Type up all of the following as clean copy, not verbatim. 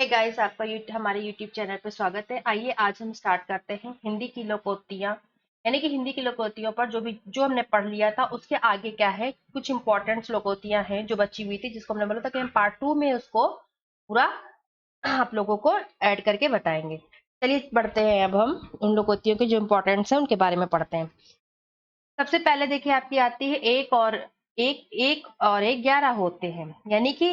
Hey guys, आपका हमारे YouTube channel पे स्वागत है। आइए आज हम स्टार्ट करते हैं हिंदी की लोकोक्तियाँ। यानी कि हिंदी की लोकोक्तियों पर जो हमने पढ़ लिया था उसके आगे क्या है, कुछ इंपॉर्टेंट लोकोक्तियाँ हैं जो बची हुई थी, जिसको हमने बोला था कि हम पार्ट 2 में उसको पूरा आप लोगों को ऐड करके बताएंगे। चलिए बढ़ते हैं, अब हम उन लोकोक्तियों के जो इंपॉर्टेंट्स हैं उनके बारे में पढ़ते हैं। सबसे पहले देखिए आपकी आती है एक और एक 11 होते हैं। यानी कि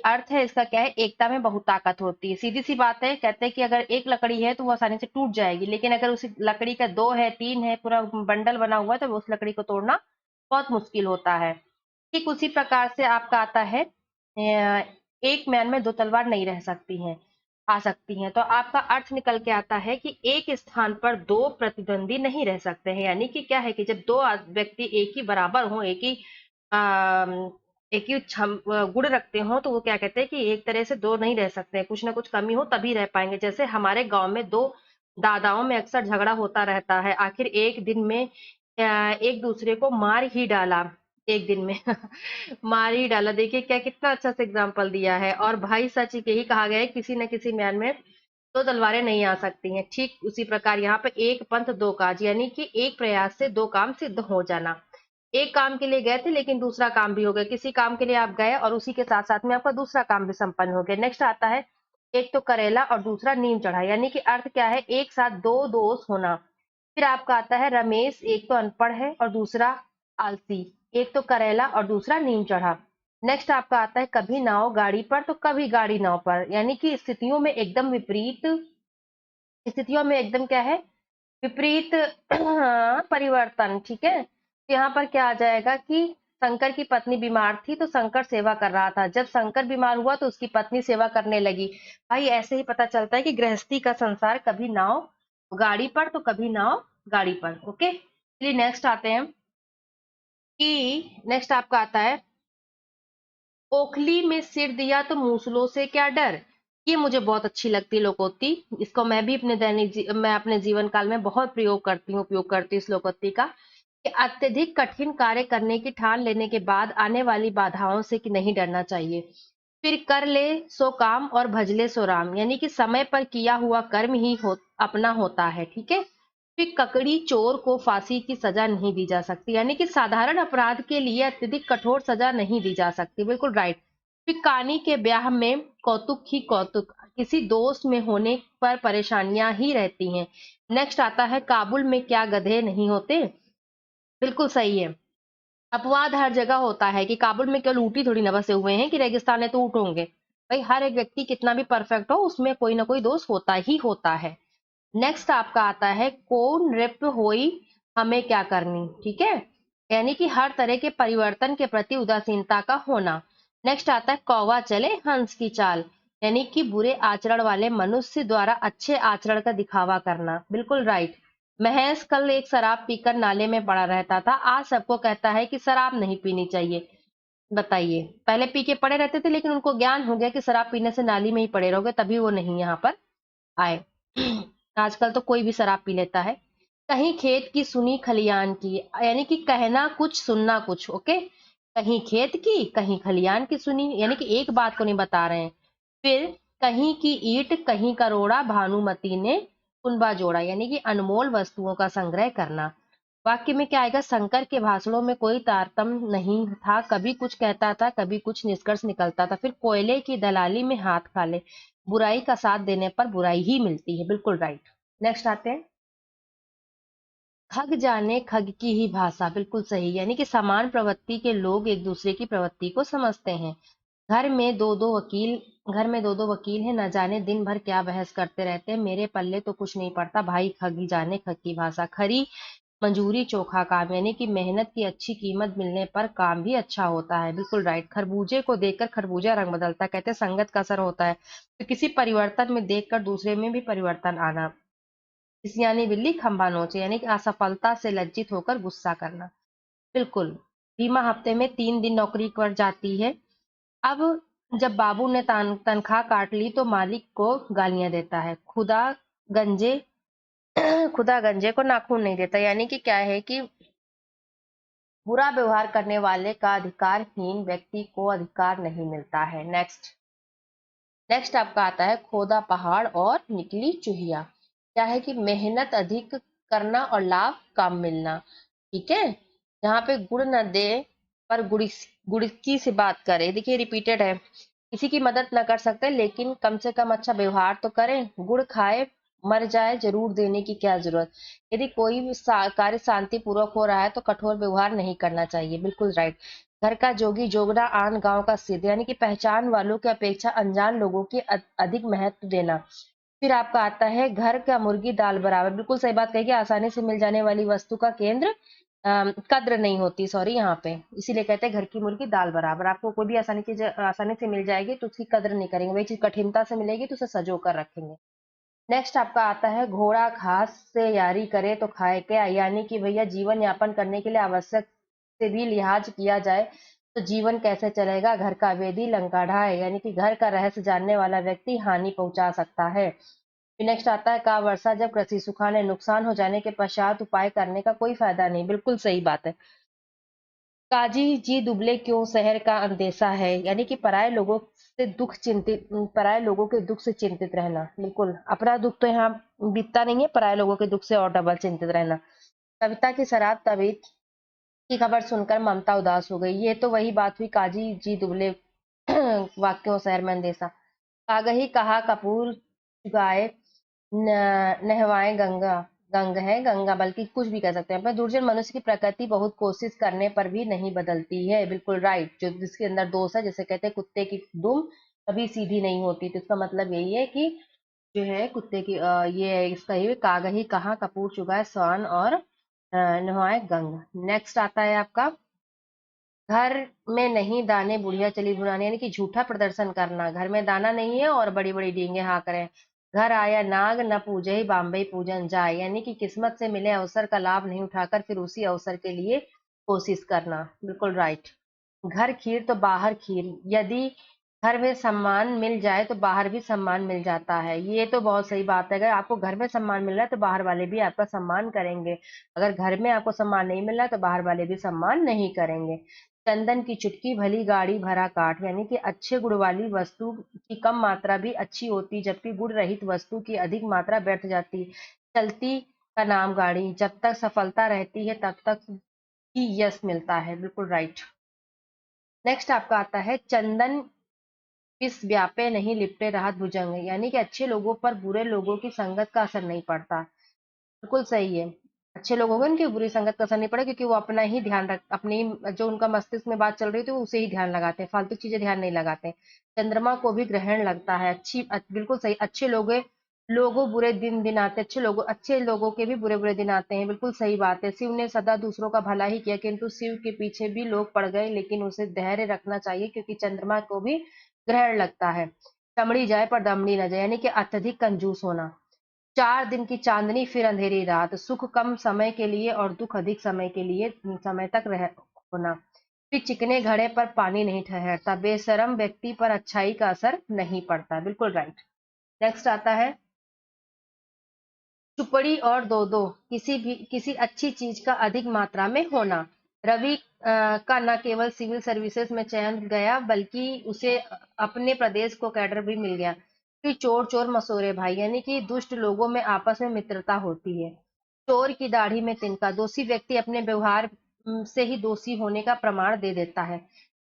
अर्थ है इसका क्या है, एकता में बहुत ताकत होती है। सीधी सी बात है, कहते हैं कि अगर एक लकड़ी है तो वो आसानी से टूट जाएगी, लेकिन अगर उसी लकड़ी का दो है, तीन है, पूरा बंडल बना हुआ है, तो उस लकड़ी को तोड़ना बहुत मुश्किल होता है। ठीक उसी प्रकार से आपका आता है एक मैन में दो तलवार नहीं रह सकती हैं, आ सकती हैं। तो आपका अर्थ निकल के आता है कि एक स्थान पर दो प्रतिद्वंदी नहीं रह सकते हैं। यानी कि क्या है कि जब दो व्यक्ति एक ही बराबर हो, एक ही गुण रखते हो, तो वो क्या कहते हैं कि एक तरह से दो नहीं रह सकते, कुछ ना कुछ कमी हो तभी रह पाएंगे। जैसे हमारे गांव में दो दादाओं में अक्सर झगड़ा होता रहता है, आखिर एक दिन में एक दूसरे को मार ही डाला, एक दिन में मार ही डाला। देखिए क्या कितना अच्छा से एग्जाम्पल दिया है। और भाई सच यही कहा गया है, किसी न किसी म्यान में दो तलवारें नहीं आ सकती हैं। ठीक उसी प्रकार यहाँ पे एक पंथ दो काज, यानी कि एक प्रयास से दो काम सिद्ध हो जाना। एक काम के लिए गए थे लेकिन दूसरा काम भी हो गया। किसी काम के लिए आप गए और उसी के साथ साथ में आपका दूसरा काम भी संपन्न हो गया। नेक्स्ट आता है एक तो करेला और दूसरा नीम चढ़ा। यानी कि अर्थ क्या है, एक साथ दो दोष होना। फिर आपका आता है रमेश एक तो अनपढ़ है और दूसरा आलसी। एक तो करेला और दूसरा नीम चढ़ा। नेक्स्ट आपका आता है कभी नाव गाड़ी पर तो कभी गाड़ी नाव पर। यानी कि स्थितियों में एकदम क्या है, विपरीत परिवर्तन। ठीक है, तो यहाँ पर क्या आ जाएगा कि शंकर की पत्नी बीमार थी तो शंकर सेवा कर रहा था। जब शंकर बीमार हुआ तो उसकी पत्नी सेवा करने लगी। भाई ऐसे ही पता चलता है कि गृहस्थी का संसार कभी नाव गाड़ी पर तो कभी नाव गाड़ी पर। ओके, चलिए नेक्स्ट आते हैं कि नेक्स्ट आपका आता है ओखली में सिर दिया तो मूसलों से क्या डर। ये मुझे बहुत अच्छी लगती है लोकोक्ति। इसको मैं भी मैं अपने जीवन काल में बहुत उपयोग करती हूँ इस लोकोक्ति का, कि अत्यधिक कठिन कार्य करने की ठान लेने के बाद आने वाली बाधाओं से कि नहीं डरना चाहिए। फिर कर ले सो काम और भज ले सो राम। यानी कि समय पर किया हुआ कर्म ही अपना होता है। ठीक है, फिर ककड़ी चोर को फांसी की सजा नहीं दी जा सकती। यानी कि साधारण अपराध के लिए अत्यधिक कठोर सजा नहीं दी जा सकती। बिल्कुल राइट। फिर कानी के ब्याह में कौतुक ही कौतुक, किसी दोस्त में होने पर परेशानियां ही रहती हैं। नेक्स्ट आता है काबुल में क्या गधे नहीं होते। बिल्कुल सही है। अपवाद हर जगह होता है, कि काबुल में केवल ऊँट ही थोड़ी ना बसे हुए हैं कि रेगिस्तान है तो ऊँट होंगे। भाई हर एक व्यक्ति कितना भी परफेक्ट हो, उसमें कोई ना कोई दोष होता ही होता है। नेक्स्ट आपका आता है कौन रिप होई हमें क्या करनी। ठीक है, यानी कि हर तरह के परिवर्तन के प्रति उदासीनता का होना। नेक्स्ट आता है कौवा चले हंस की चाल। यानी कि बुरे आचरण वाले मनुष्य द्वारा अच्छे आचरण का दिखावा करना। बिल्कुल राइट। महेश कल एक शराब पीकर नाले में पड़ा रहता था, आज सबको कहता है कि शराब नहीं पीनी चाहिए। बताइए, पहले पी के पड़े रहते थे लेकिन उनको ज्ञान हो गया कि शराब पीने से नाली में ही पड़े रहोगे, तभी वो नहीं यहाँ पर आए। आजकल तो कोई भी शराब पी लेता है। कहीं खेत की सुनी खलियान की, यानी कि कहना कुछ सुनना कुछ। ओके, कहीं खेत की कहीं खलियान की सुनी, यानी कि एक बात को नहीं बता रहे हैं। फिर कहीं की ईंट कहीं का रोड़ा भानुमति ने कुनबा जोड़ा। यानी कि अनमोल वस्तुओं का संग्रह करना। वाक्य में क्या आएगा, शंकर के भाषणों में कोई तारतम्य नहीं था, कभी कुछ कहता था कभी कुछ निष्कर्ष निकलता था। फिर कोयले की दलाली में हाथ खा ले, बुराई का साथ देने पर बुराई ही मिलती है। बिल्कुल राइट। नेक्स्ट आते हैं खग जाने खग की ही भाषा। बिल्कुल सही, यानी कि समान प्रवृत्ति के लोग एक दूसरे की प्रवृत्ति को समझते हैं। घर में दो दो वकील हैं, न जाने दिन भर क्या बहस करते रहते हैं, मेरे पल्ले तो कुछ नहीं पड़ता, भाई खग ही जाने खग की भाषा। खरी मंजूरी चोखा काम, यानी कि मेहनत की अच्छी कीमत मिलने पर काम भी अच्छा होता है। बिल्कुल राइट। खरबूजे को देखकर खरबूजा रंग बदलता है, कहते हैं संगत का असर होता है। तो किसी परिवर्तन में देखकर दूसरे में भी परिवर्तन आना। सियानी बिल्ली खंभा नोचे, यानी कि असफलता से लज्जित होकर गुस्सा करना। बिल्कुल। बीमा हफ्ते में 3 दिन नौकरी पर जाती है। अब जब बाबू ने तनख्वाह काट ली तो मालिक को गालियां देता है। गंजे खुदा गंजे को नाखून नहीं देता। यानी कि क्या है कि बुरा व्यवहार करने वाले का अधिकारहीन व्यक्ति को अधिकार नहीं मिलता है। नेक्स्ट नेक्स्ट आपका आता है खोदा पहाड़ और निकली चूहिया। क्या है कि मेहनत अधिक करना और लाभ कम मिलना। ठीक है, यहाँ पे गुड़ न दे पर गुड़की से बात करे। देखिए रिपीटेड है, किसी की मदद न कर सकते लेकिन कम से कम अच्छा व्यवहार तो करें। गुड़ खाए मर जाए जरूर देने की क्या जरूरत। यदि कोई भी कार्य शांति पूर्वक हो रहा है तो कठोर व्यवहार नहीं करना चाहिए। बिल्कुल राइट। घर का जोगी जोगना आन गांव का सिद्ध, यानी कि पहचान वालों की अपेक्षा अनजान लोगों की अधिक महत्व देना। फिर आपका आता है घर का मुर्गी दाल बराबर। बिल्कुल सही बात कही कि आसानी से मिल जाने वाली वस्तु का केंद्र कद्र नहीं होती, सॉरी यहाँ पे, इसीलिए कहते हैं घर की मुर्गी दाल बराबर। आपको कोई भी आसानी से मिल जाएगी तो उसकी कद्र नहीं करेंगे, वही चीज कठिनता से मिलेगी तो उसे सजो कर रखेंगे। नेक्स्ट आपका आता है घोड़ा घास से यारी करे तो खाए क्या, यानी कि भैया जीवन यापन करने के लिए आवश्यक से भी लिहाज किया जाए तो जीवन कैसे चलेगा। घर का वेदी लंका ढाए, यानी कि घर का रहस्य जानने वाला व्यक्ति हानि पहुंचा सकता है। फिर नेक्स्ट आता है का वर्षा जब कृषि सुखाने, नुकसान हो जाने के पश्चात उपाय करने का कोई फायदा नहीं। बिल्कुल सही बात है। काजी जी दुबले क्यों शहर का अंदेशा है, यानी कि पराये लोगों के दुख से चिंतित रहना। बिल्कुल, अपना दुख तो यहाँ बीतता नहीं है, पराये लोगों के दुख से और डबल चिंतित रहना। कविता की शराब तबीयत की खबर सुनकर ममता उदास हो गई। ये तो वही बात हुई, काजी जी दुबले वाक्यों शहर में अंदेशा। कागही कहा कपूर गाय नहवाएं गंगा, गंग है गंगा, बल्कि कुछ भी कह सकते हैं। पर दुर्जन मनुष्य की प्रकृति बहुत कोशिश करने पर भी नहीं बदलती है। बिल्कुल राइट, जो जिसके अंदर दोष है, जैसे कहते हैं कुत्ते की दुम कभी सीधी नहीं होती, तो इसका मतलब यही है कि जो है कुत्ते की ये है इसका ही कागही कहाँ कपूर चुगाए स्वान और नहवाए गंगा। नेक्स्ट आता है आपका घर में नहीं दाने बुढ़िया चली भुनाने, यानी कि झूठा प्रदर्शन करना। घर में दाना नहीं है और बड़ी बड़ी डींगे हाँ करें। घर आया नाग न पूजे ही बाम्बे पूजन जाए, यानी कि किस्मत से मिले अवसर का लाभ नहीं उठाकर फिर उसी अवसर के लिए कोशिश करना। बिल्कुल राइट। घर खीर तो बाहर खीर, यदि घर में सम्मान मिल जाए तो बाहर भी सम्मान मिल जाता है। ये तो बहुत सही बात है, अगर आपको घर में सम्मान मिल रहा है तो बाहर वाले भी आपका सम्मान करेंगे। अगर घर में आपको सम्मान नहीं मिल रहा है तो बाहर वाले भी सम्मान नहीं करेंगे। चंदन की चुटकी भली गाड़ी भरा काठ, यानी कि अच्छे गुण वाली वस्तु की कम मात्रा भी अच्छी होती जबकि गुण रहित वस्तु की अधिक मात्रा व्यर्थ जाती। चलती का नाम गाड़ी, जब तक सफलता रहती है तब तक ही यश मिलता है। बिल्कुल राइट। नेक्स्ट आपका आता है चंदन इस व्यापे नहीं लिपटे राहत भुजंग, यानी कि अच्छे लोगों पर बुरे लोगों की संगत का असर नहीं पड़ता। बिल्कुल सही है। अच्छे लोग होंगे उनकी बुरी संगत का असर नहीं पड़ेगा, क्योंकि वो अपना ही ध्यान रख अपनी जो उनका मस्तिष्क में बात चल रही थी वो उसे ही ध्यान लगाते हैं, फालतू चीजें ध्यान नहीं लगाते। चंद्रमा को भी ग्रहण लगता है। बिल्कुल सही। अच्छे लोगों बुरे दिन दिन आते, अच्छे लोगों के भी बुरे बुरे दिन आते हैं। बिल्कुल सही बात है। शिव ने सदा दूसरों का भला ही किया, किंतु शिव के पीछे भी लोग पड़ गए, लेकिन उसे धैर्य रखना चाहिए क्योंकि चंद्रमा को भी ग्रहण लगता है। चमड़ी जाए पर दमड़ी न जाए, यानी कि अत्यधिक कंजूस होना। 4 दिन की चांदनी फिर अंधेरी रात, सुख कम समय के लिए और दुख अधिक समय तक रह होना। फिर चिकने घड़े पर पानी नहीं ठहरता, बेशरम व्यक्ति पर अच्छाई का असर नहीं पड़ता। बिल्कुल राइट। नेक्स्ट आता है चुपड़ी और दो दो, किसी अच्छी चीज का अधिक मात्रा में होना। रवि का न केवल सिविल सर्विसेज में चयन गया बल्कि उसे अपने प्रदेश को कैडर भी मिल गया। फिर चोर चोर मसोरे भाई, यानी कि दुष्ट लोगों में आपस में मित्रता होती है। चोर की दाढ़ी में तिनका, दोषी व्यक्ति अपने व्यवहार से ही दोषी होने का प्रमाण दे देता है।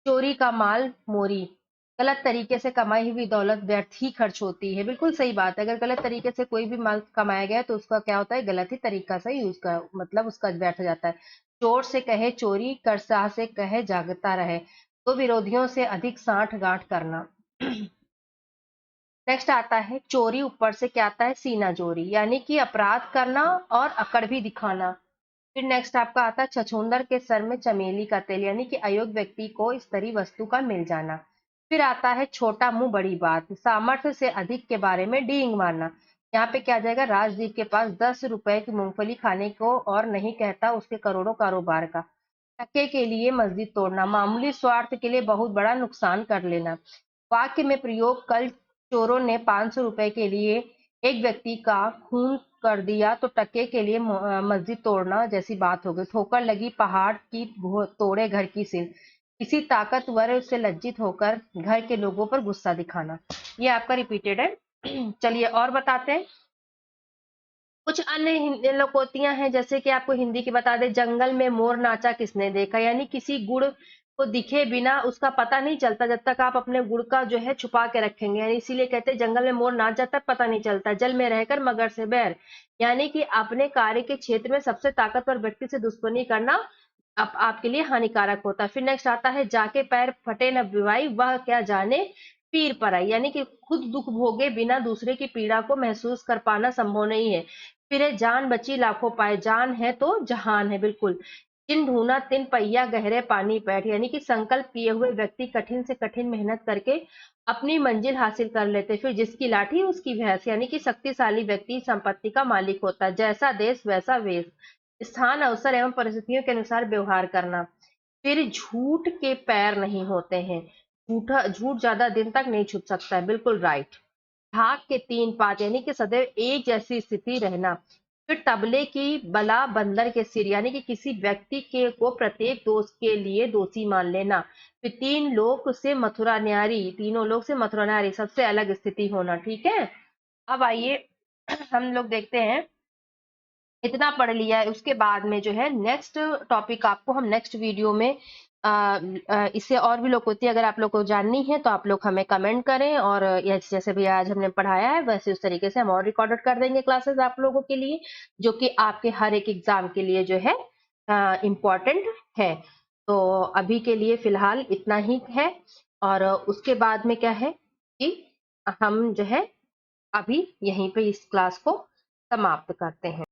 चोरी का माल मोरी, गलत तरीके से कमाई हुई दौलत व्यर्थ ही खर्च होती है। बिल्कुल सही बात है। अगर गलत तरीके से कोई भी माल कमाया गया है तो उसका क्या होता है, गलत ही तरीका से यूज का मतलब उसका व्यर्थ जाता है। चोर से कहे चोरी, करसाह से कहे जागता रहे, तो विरोधियों से अधिक साठ गांठ करना। नेक्स्ट आता है चोरी ऊपर से क्या आता है, सीना चोरी, यानी कि अपराध करना और अकड़ भी दिखाना। फिर नेक्स्ट आपका आता है छछूंदर के सर में चमेली का तेल, यानी कि अयोग्य व्यक्ति को स्तरी वस्तु का मिल जाना। फिर आता है छोटा मुंह बड़ी बात, सामर्थ्य से अधिक के बारे में डींग मारना। यहाँ पे क्या आ जाएगा, राजदीप के पास 10 रुपए की मूंगफली खाने को और नहीं कहता उसके करोड़ों कारोबार का। टके के लिए मस्जिद तोड़ना, मामूली स्वार्थ के लिए बहुत बड़ा नुकसान कर लेना। वाक्य में प्रयोग, कल चोरों ने 500 रुपए के लिए एक व्यक्ति का खून कर दिया तो टके के लिए मस्जिद तोड़ना जैसी बात हो गई। ठोकर लगी पहाड़ की तोड़े घर की सिल, किसी ताकतवर से लज्जित होकर घर के लोगों पर गुस्सा दिखाना। ये आपका रिपीटेड है। चलिए और बताते हैं। कुछ अन्य लोकोक्तियां हैं, जैसे कि आपको हिंदी की बता दें, जंगल में मोर नाचा किसने देखा, यानी किसी गुण को दिखे बिना उसका पता नहीं चलता जब तक आप अपने गुण का जो है छुपा के रखेंगे, यानी इसीलिए कहते हैं जंगल में मोर नाच जाता है पता नहीं चलता। जल में रहकर मगर से बैर, यानी कि अपने कार्य के क्षेत्र में सबसे ताकतवर व्यक्ति से दुश्मनी करना आपके लिए हानिकारक होता है। फिर नेक्स्ट आता है, जाके पैर फटे न बिवाई वह क्या जाने पीर पर आई, यानी कि खुद दुख भोगे बिना दूसरे की पीड़ा को महसूस कर पाना संभव नहीं है। फिर है, जान बची लाखों पाए, जान है तो जहान है, बिल्कुल। जिन ढूंढा तिन पहिया गहरे पानी बैठ, यानी कि संकल्प किए हुए व्यक्ति कठिन से कठिन मेहनत करके अपनी मंजिल हासिल कर लेते। फिर जिसकी लाठी उसकी भैंस, यानी कि शक्तिशाली व्यक्ति संपत्ति का मालिक होता है। जैसा देश वैसा वेश, स्थान अवसर एवं परिस्थितियों के अनुसार व्यवहार करना। फिर झूठ के पैर नहीं होते हैं, झूठ ज्यादा दिन तक नहीं छुप सकता है, बिल्कुल राइट। ढाक के तीन पात, यानी कि सदैव एक जैसी स्थिति रहना। फिर तबले की बला बंदर के सिर, यानी कि किसी व्यक्ति के को प्रत्येक दोष के लिए दोषी मान लेना। फिर तीन लोक से मथुरा न्यारी, तीनों लोग से मथुरा न्यारी, सबसे अलग स्थिति होना। ठीक है, अब आइए हम लोग देखते हैं। इतना पढ़ लिया है, उसके बाद में जो है नेक्स्ट टॉपिक आपको हम नेक्स्ट वीडियो में इससे और भी लोग होती है, अगर आप लोग को जाननी है तो आप लोग हमें कमेंट करें, और जैसे भी आज हमने पढ़ाया है वैसे उस तरीके से हम और रिकॉर्डेड कर देंगे क्लासेस आप लोगों के लिए, जो कि आपके हर एक एग्जाम के लिए जो है इम्पोर्टेंट है। तो अभी के लिए फिलहाल इतना ही है, और उसके बाद में क्या है कि हम जो है अभी यहीं पे इस क्लास को समाप्त करते हैं।